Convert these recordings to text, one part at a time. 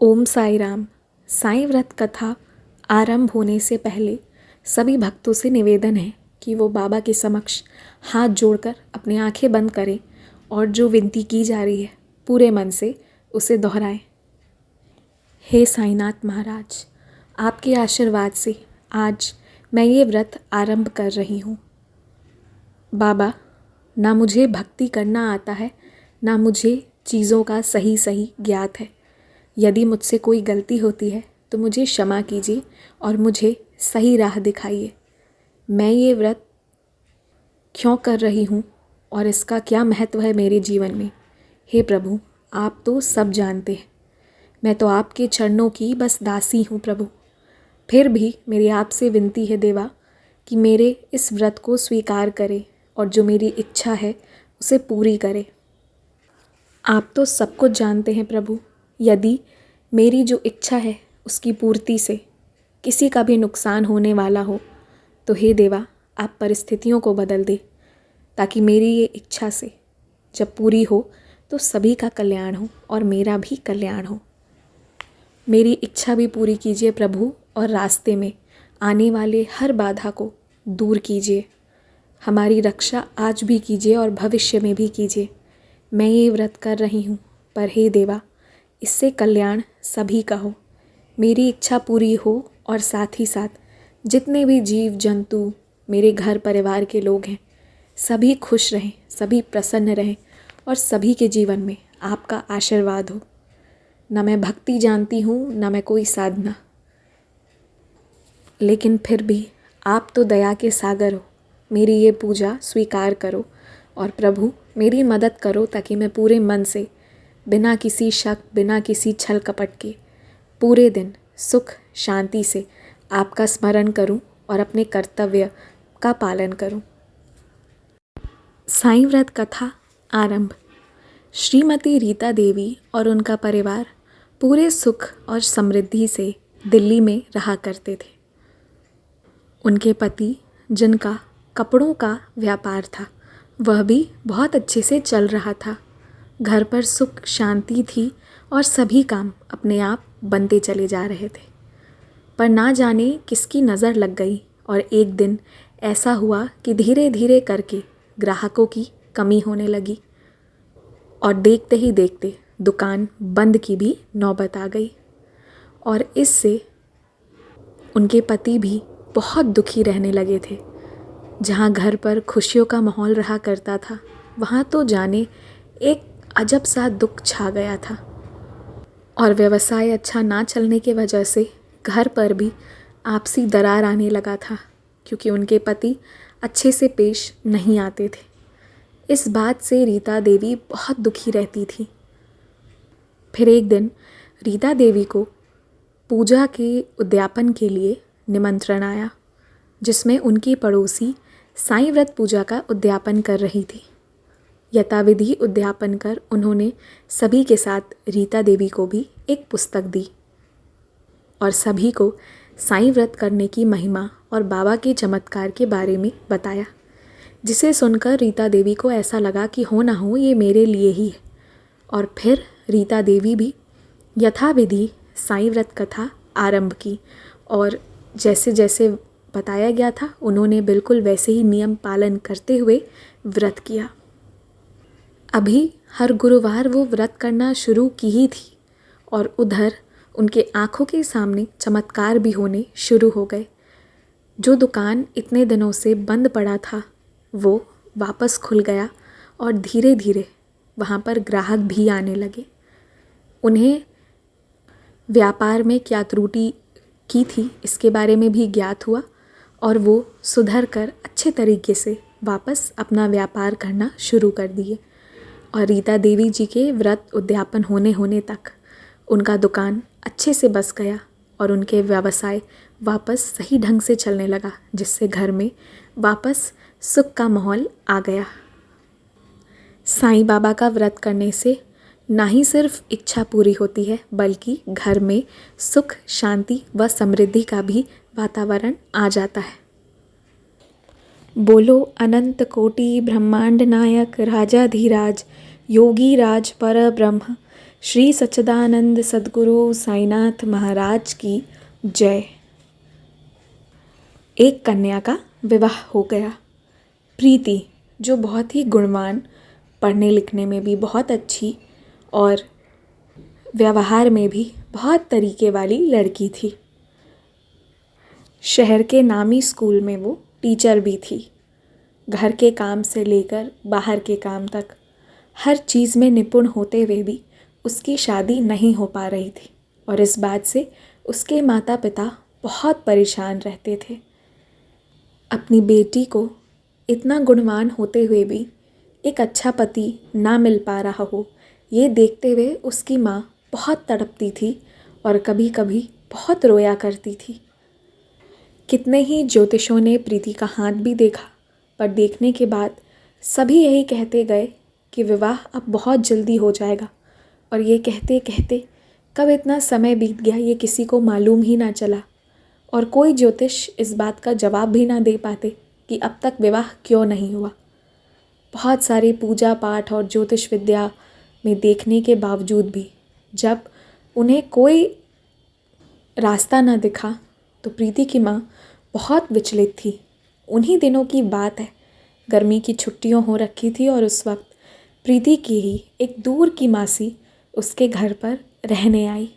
ओम साई राम। साईं व्रत कथा आरंभ होने से पहले सभी भक्तों से निवेदन है कि वो बाबा के समक्ष हाथ जोड़कर अपनी आंखें बंद करें और जो विनती की जा रही है पूरे मन से उसे दोहराएं। हे साईनाथ महाराज, आपके आशीर्वाद से आज मैं ये व्रत आरंभ कर रही हूँ। बाबा, ना मुझे भक्ति करना आता है, ना मुझे चीज़ों का सही सही ज्ञात है। यदि मुझसे कोई गलती होती है तो मुझे क्षमा कीजिए और मुझे सही राह दिखाइए। मैं ये व्रत क्यों कर रही हूँ और इसका क्या महत्व है मेरे जीवन में। हे प्रभु, आप तो सब जानते हैं। मैं तो आपके चरणों की बस दासी हूँ प्रभु। फिर भी मेरी आपसे विनती है देवा कि मेरे इस व्रत को स्वीकार करें और जो मेरी इच्छा है उसे पूरी करें। आप तो सब कुछ जानते हैं प्रभु। यदि मेरी जो इच्छा है उसकी पूर्ति से किसी का भी नुकसान होने वाला हो तो हे देवा, आप परिस्थितियों को बदल दे ताकि मेरी ये इच्छा से जब पूरी हो तो सभी का कल्याण हो और मेरा भी कल्याण हो। मेरी इच्छा भी पूरी कीजिए प्रभु और रास्ते में आने वाले हर बाधा को दूर कीजिए। हमारी रक्षा आज भी कीजिए और भविष्य में भी कीजिए। मैं ये व्रत कर रही हूँ, पर हे देवा, इससे कल्याण सभी का हो, मेरी इच्छा पूरी हो और साथ ही साथ जितने भी जीव जंतु मेरे घर परिवार के लोग हैं सभी खुश रहें, सभी प्रसन्न रहें और सभी के जीवन में आपका आशीर्वाद हो। न मैं भक्ति जानती हूँ, न मैं कोई साधना, लेकिन फिर भी आप तो दया के सागर हो। मेरी ये पूजा स्वीकार करो और प्रभु मेरी मदद करो ताकि मैं पूरे मन से, बिना किसी शक, बिना किसी छल कपट के पूरे दिन सुख शांति से आपका स्मरण करूं और अपने कर्तव्य का पालन करूं। साईं व्रत कथा आरंभ। श्रीमती रीता देवी और उनका परिवार पूरे सुख और समृद्धि से दिल्ली में रहा करते थे। उनके पति, जिनका कपड़ों का व्यापार था, वह भी बहुत अच्छे से चल रहा था। घर पर सुख शांति थी और सभी काम अपने आप बनते चले जा रहे थे। पर ना जाने किसकी नज़र लग गई और एक दिन ऐसा हुआ कि धीरे धीरे करके ग्राहकों की कमी होने लगी और देखते ही देखते दुकान बंद की भी नौबत आ गई। और इससे उनके पति भी बहुत दुखी रहने लगे थे। जहाँ घर पर खुशियों का माहौल रहा करता था, वहाँ तो जाने एक अजब सा दुख छा गया था और व्यवसाय अच्छा ना चलने की वजह से घर पर भी आपसी दरार आने लगा था, क्योंकि उनके पति अच्छे से पेश नहीं आते थे। इस बात से रीता देवी बहुत दुखी रहती थी। फिर एक दिन रीता देवी को पूजा के उद्यापन के लिए निमंत्रण आया, जिसमें उनकी पड़ोसी साईं व्रत पूजा का उद्यापन कर रही थी। यथाविधि उद्यापन कर उन्होंने सभी के साथ रीता देवी को भी एक पुस्तक दी और सभी को साईं व्रत करने की महिमा और बाबा के चमत्कार के बारे में बताया, जिसे सुनकर रीता देवी को ऐसा लगा कि हो ना हो ये मेरे लिए ही है। और फिर रीता देवी भी यथाविधि साईं व्रत कथा आरंभ की और जैसे जैसे बताया गया था उन्होंने बिल्कुल वैसे ही नियम पालन करते हुए व्रत किया। अभी हर गुरुवार वो व्रत करना शुरू की ही थी और उधर उनके आँखों के सामने चमत्कार भी होने शुरू हो गए। जो दुकान इतने दिनों से बंद पड़ा था वो वापस खुल गया और धीरे धीरे वहाँ पर ग्राहक भी आने लगे। उन्हें व्यापार में क्या त्रुटि की थी इसके बारे में भी ज्ञात हुआ और वो सुधर कर अच्छे तरीके से वापस अपना व्यापार करना शुरू कर दिए। और रीता देवी जी के व्रत उद्यापन होने तक उनका दुकान अच्छे से बस गया और उनके व्यवसाय वापस सही ढंग से चलने लगा, जिससे घर में वापस सुख का माहौल आ गया। साईं बाबा का व्रत करने से ना ही सिर्फ इच्छा पूरी होती है, बल्कि घर में सुख शांति व समृद्धि का भी वातावरण आ जाता है। बोलो अनंत कोटि ब्रह्मांड नायक राजाधीराज योगी राज पर ब्रह्म श्री सच्चिदानंद सद्गुरु साईनाथ महाराज की जय। एक कन्या का विवाह हो गया। प्रीति, जो बहुत ही गुणवान, पढ़ने लिखने में भी बहुत अच्छी और व्यवहार में भी बहुत तरीके वाली लड़की थी। शहर के नामी स्कूल में वो टीचर भी थी। घर के काम से लेकर बाहर के काम तक हर चीज़ में निपुण होते हुए भी उसकी शादी नहीं हो पा रही थी और इस बात से उसके माता पिता बहुत परेशान रहते थे। अपनी बेटी को इतना गुणवान होते हुए भी एक अच्छा पति ना मिल पा रहा हो, ये देखते हुए उसकी माँ बहुत तड़पती थी और कभी कभी बहुत रोया करती थी। कितने ही ज्योतिषों ने प्रीति का हाथ भी देखा, पर देखने के बाद सभी यही कहते गए कि विवाह अब बहुत जल्दी हो जाएगा। और ये कहते कहते कब इतना समय बीत गया ये किसी को मालूम ही ना चला और कोई ज्योतिष इस बात का जवाब भी ना दे पाते कि अब तक विवाह क्यों नहीं हुआ। बहुत सारे पूजा पाठ और ज्योतिष विद्या में देखने के बावजूद भी जब उन्हें कोई रास्ता ना दिखा तो प्रीति की माँ बहुत विचलित थी। उन्हीं दिनों की बात है, गर्मी की छुट्टियां हो रखी थी और उस वक्त प्रीति की ही एक दूर की मासी उसके घर पर रहने आई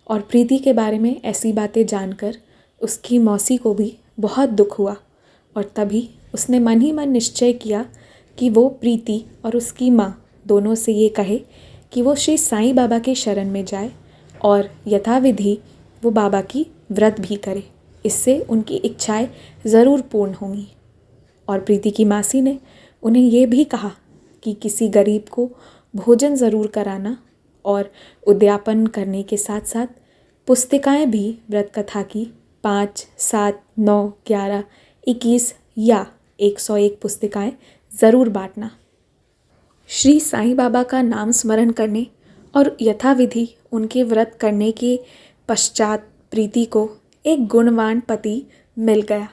और प्रीति के बारे में ऐसी बातें जानकर उसकी मौसी को भी बहुत दुख हुआ और तभी उसने मन ही मन निश्चय किया कि वो प्रीति और उसकी माँ दोनों से ये कहे कि वो श्री साईं बाबा के शरण में जाए और यथाविधि वो बाबा की व्रत भी करे। इससे उनकी इच्छाएं ज़रूर पूर्ण होंगी। और प्रीति की मासी ने उन्हें ये भी कहा कि किसी गरीब को भोजन ज़रूर कराना और उद्यापन करने के साथ साथ पुस्तिकाएं भी व्रत कथा की 5, 7, 9, 11, 21 या 101 पुस्तिकाएं ज़रूर बांटना। श्री साईं बाबा का नाम स्मरण करने और यथाविधि उनके व्रत करने के पश्चात प्रीति को एक गुणवान पति मिल गया।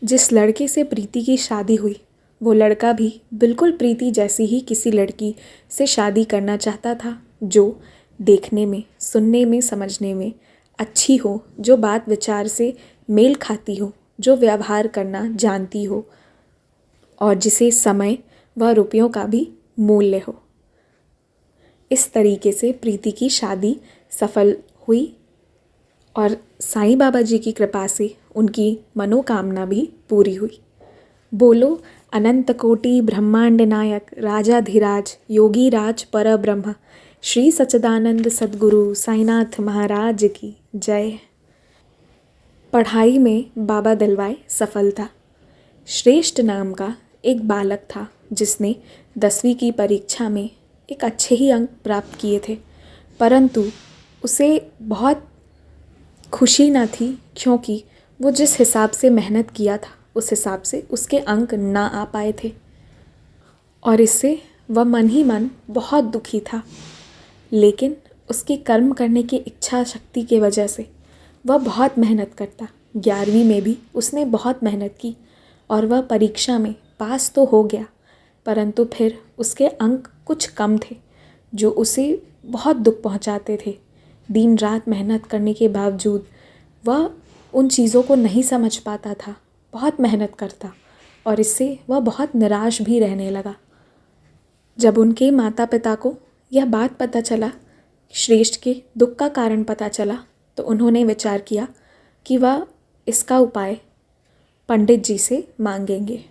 जिस लड़के से प्रीति की शादी हुई वो लड़का भी बिल्कुल प्रीति जैसी ही किसी लड़की से शादी करना चाहता था, जो देखने में, सुनने में, समझने में अच्छी हो, जो बात विचार से मेल खाती हो, जो व्यवहार करना जानती हो और जिसे समय व रुपयों का भी मूल्य हो। इस तरीके से प्रीति की शादी सफल हुई और साईं बाबा जी की कृपा से उनकी मनोकामना भी पूरी हुई। बोलो अनंत कोटि ब्रह्मांड नायक राजाधिराज योगी राज परब्रह्म श्री सच्चिदानंद सद्गुरु साईनाथ महाराज की जय। पढ़ाई में बाबा दिलवाए सफलता। श्रेष्ठ नाम का एक बालक था जिसने 10वीं की परीक्षा में एक अच्छे ही अंक प्राप्त किए थे, परंतु उसे बहुत खुशी न थी क्योंकि वो जिस हिसाब से मेहनत किया था उस हिसाब से उसके अंक ना आ पाए थे और इससे वह मन ही मन बहुत दुखी था। लेकिन उसकी कर्म करने की इच्छा शक्ति की वजह से वह बहुत मेहनत करता। 11वीं में भी उसने बहुत मेहनत की और वह परीक्षा में पास तो हो गया, परंतु फिर उसके अंक कुछ कम थे जो उसे बहुत दुख पहुंचाते थे। दिन रात मेहनत करने के बावजूद वह उन चीज़ों को नहीं समझ पाता था, बहुत मेहनत करता और इससे वह बहुत निराश भी रहने लगा। जब उनके माता पिता को यह बात पता चला, श्रेष्ठ के दुख का कारण पता चला, तो उन्होंने विचार किया कि वह इसका उपाय पंडित जी से मांगेंगे।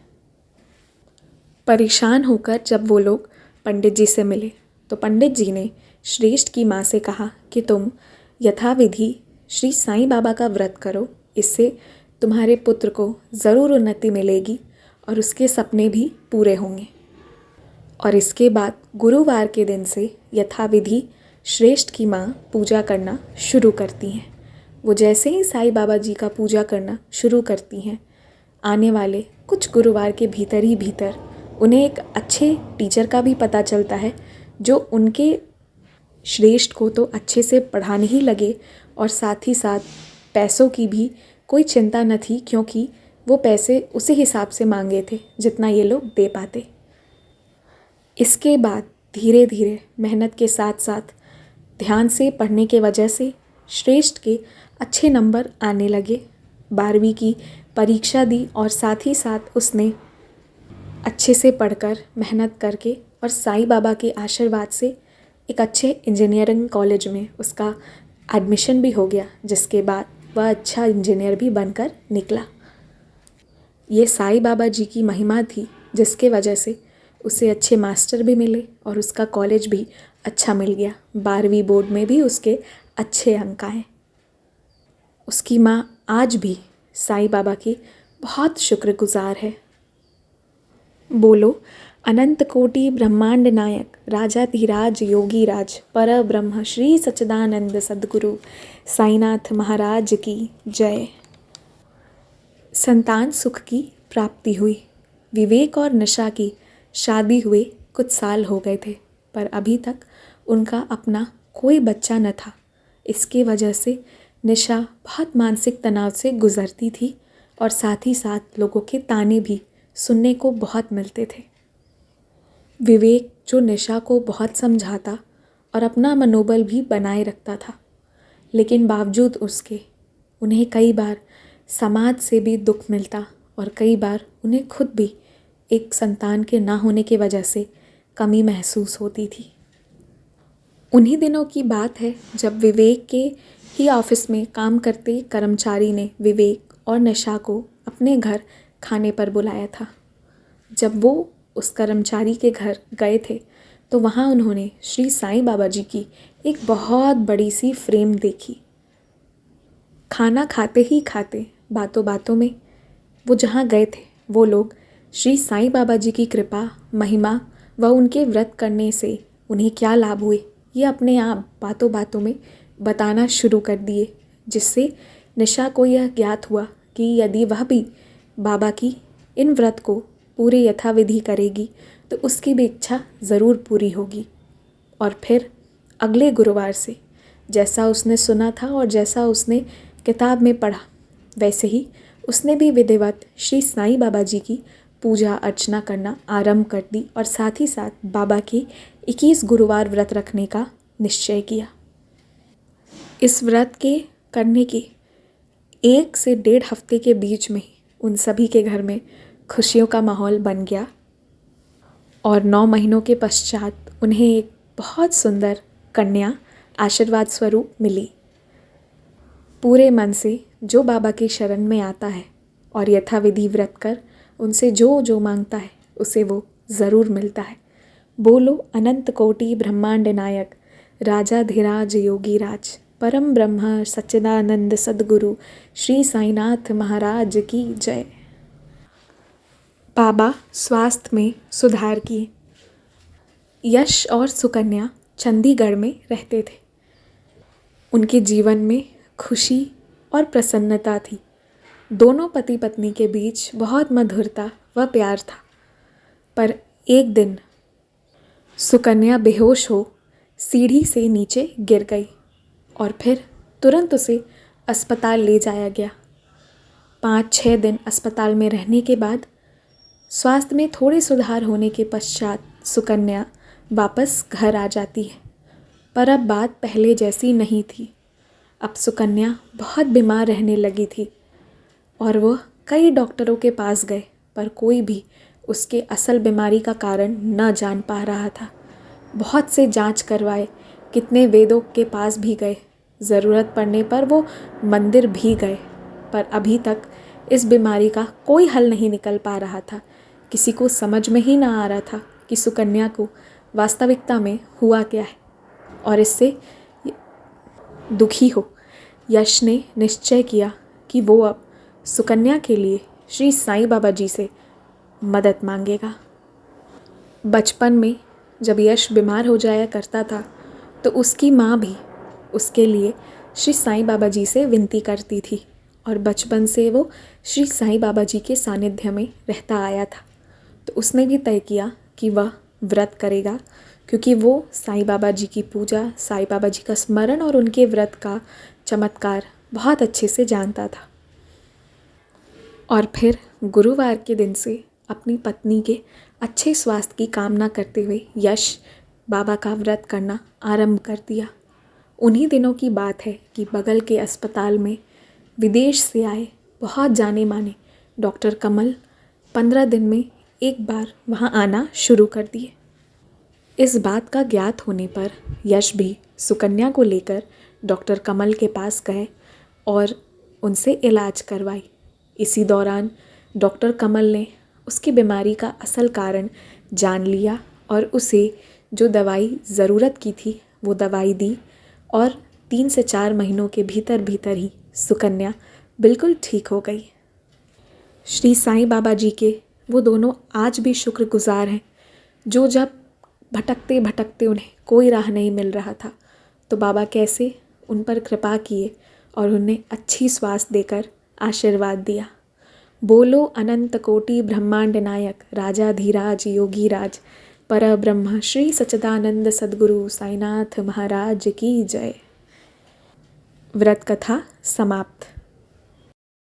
परेशान होकर जब वो लोग पंडित जी से मिले तो पंडित जी ने श्रेष्ठ की माँ से कहा कि तुम यथाविधि श्री साईं बाबा का व्रत करो, इससे तुम्हारे पुत्र को ज़रूर उन्नति मिलेगी और उसके सपने भी पूरे होंगे। और इसके बाद गुरुवार के दिन से यथाविधि श्रेष्ठ की माँ पूजा करना शुरू करती हैं। वो जैसे ही साईं बाबा जी का पूजा करना शुरू करती हैं, आने वाले कुछ गुरुवार के भीतर ही भीतर उन्हें एक अच्छे टीचर का भी पता चलता है जो उनके श्रेष्ठ को तो अच्छे से पढ़ाने ही लगे और साथ ही साथ पैसों की भी कोई चिंता न थी क्योंकि वो पैसे उसी हिसाब से मांगे थे जितना ये लोग दे पाते। इसके बाद धीरे धीरे मेहनत के साथ साथ ध्यान से पढ़ने के वजह से श्रेष्ठ के अच्छे नंबर आने लगे। 12वीं की परीक्षा दी और साथ ही साथ उसने अच्छे से पढ़कर मेहनत करके और साईं बाबा के आशीर्वाद से एक अच्छे इंजीनियरिंग कॉलेज में उसका एडमिशन भी हो गया, जिसके बाद वह अच्छा इंजीनियर भी बनकर निकला। ये साईं बाबा जी की महिमा थी, जिसके वजह से उसे अच्छे मास्टर भी मिले और उसका कॉलेज भी अच्छा मिल गया। 12वीं बोर्ड में भी उसके अच्छे अंक आए। उसकी माँ आज भी साईं बाबा की बहुत शुक्रगुजार है। बोलो अनंत कोटि ब्रह्मांड नायक राजाधिराज योगी राज पर ब्रह्म श्री सच्चिदानंद सद्गुरु साईनाथ महाराज की जय। संतान सुख की प्राप्ति हुई। विवेक और निशा की शादी हुए कुछ साल हो गए थे, पर अभी तक उनका अपना कोई बच्चा न था। इसके वजह से निशा बहुत मानसिक तनाव से गुजरती थी और साथ ही साथ लोगों के ताने भी सुनने को बहुत मिलते थे। विवेक जो निशा को बहुत समझाता और अपना मनोबल भी बनाए रखता था, लेकिन बावजूद उसके उन्हें कई बार समाज से भी दुख मिलता और कई बार उन्हें खुद भी एक संतान के ना होने की वजह से कमी महसूस होती थी। उन्हीं दिनों की बात है जब विवेक के ही ऑफिस में काम करते कर्मचारी ने विवेक और निशा को अपने घर खाने पर बुलाया था। जब वो उस कर्मचारी के घर गए थे तो वहाँ उन्होंने श्री साईं बाबा जी की एक बहुत बड़ी सी फ्रेम देखी। खाना खाते ही खाते बातों बातों में वो जहाँ गए थे वो लोग श्री साईं बाबा जी की कृपा, महिमा व उनके व्रत करने से उन्हें क्या लाभ हुए ये अपने आप बातों बातों में बताना शुरू कर दिए, जिससे निशा को यह ज्ञात हुआ कि यदि वह भी बाबा की इन व्रत को पूरे यथाविधि करेगी तो उसकी भी इच्छा ज़रूर पूरी होगी। और फिर अगले गुरुवार से जैसा उसने सुना था और जैसा उसने किताब में पढ़ा, वैसे ही उसने भी विधिवत श्री साईं बाबा जी की पूजा अर्चना करना आरंभ कर दी और साथ ही साथ बाबा के 21 गुरुवार व्रत रखने का निश्चय किया। इस व्रत के करने के 1 से 1.5 हफ्ते के बीच में ही उन सभी के घर में खुशियों का माहौल बन गया और 9 महीनों के पश्चात उन्हें एक बहुत सुंदर कन्या आशीर्वाद स्वरूप मिली। पूरे मन से जो बाबा की शरण में आता है और यथाविधि व्रत कर उनसे जो जो मांगता है उसे वो ज़रूर मिलता है। बोलो अनंत कोटि ब्रह्मांड नायक राजाधिराज योगी राज परम ब्रह्म सच्चिदानंद सद्गुरु श्री साईनाथ महाराज की जय। बाबा स्वास्थ्य में सुधार किए। यश और सुकन्या चंडीगढ़ में रहते थे। उनके जीवन में खुशी और प्रसन्नता थी। दोनों पति पत्नी के बीच बहुत मधुरता व प्यार था। पर एक दिन सुकन्या बेहोश हो सीढ़ी से नीचे गिर गई और फिर तुरंत उसे अस्पताल ले जाया गया। 5-6 दिन अस्पताल में रहने के बाद स्वास्थ्य में थोड़े सुधार होने के पश्चात सुकन्या वापस घर आ जाती है। पर अब बात पहले जैसी नहीं थी। अब सुकन्या बहुत बीमार रहने लगी थी और वह कई डॉक्टरों के पास गए, पर कोई भी उसके असल बीमारी का कारण न जान पा रहा था। बहुत से जांच करवाए, कितने वेदों के पास भी गए, ज़रूरत पड़ने पर वो मंदिर भी गए, पर अभी तक इस बीमारी का कोई हल नहीं निकल पा रहा था। किसी को समझ में ही ना आ रहा था कि सुकन्या को वास्तविकता में हुआ क्या है और इससे दुखी हो। यश ने निश्चय किया कि वो अब सुकन्या के लिए श्री साईं बाबा जी से मदद मांगेगा। बचपन में जब यश बीमार हो जाया करता था तो उसकी माँ भी उसके लिए श्री साईं बाबा जी से विनती करती थी और बचपन से वो श्री साईं बाबा जी के सानिध्य में रहता आया था। तो उसने भी तय किया कि वह व्रत करेगा, क्योंकि वो साईं बाबा जी की पूजा, साईं बाबा जी का स्मरण और उनके व्रत का चमत्कार बहुत अच्छे से जानता था। और फिर गुरुवार के दिन से अपनी पत्नी के अच्छे स्वास्थ्य की कामना करते हुए यश बाबा का व्रत करना आरंभ कर दिया। उन्हीं दिनों की बात है कि बगल के अस्पताल में विदेश से आए बहुत जाने माने डॉक्टर कमल 15 दिन में एक बार वहाँ आना शुरू कर दिए। इस बात का ज्ञात होने पर यश भी सुकन्या को लेकर डॉक्टर कमल के पास गए और उनसे इलाज करवाई। इसी दौरान डॉक्टर कमल ने उसकी बीमारी का असल कारण जान लिया और उसे जो दवाई ज़रूरत की थी वो दवाई दी और 3 से 4 महीनों के भीतर भीतर ही सुकन्या बिल्कुल ठीक हो गई। श्री साईं बाबा जी के वो दोनों आज भी शुक्रगुजार हैं, जो जब भटकते भटकते उन्हें कोई राह नहीं मिल रहा था तो बाबा कैसे उन पर कृपा किए और उन्हें अच्छी स्वास्थ्य देकर आशीर्वाद दिया। बोलो अनंत कोटि ब्रह्मांड नायक राजाधिराज योगीराज परब्रह्म श्री सच्चिदानंद सद्गुरु साईनाथ महाराज की जय। व्रत कथा समाप्त।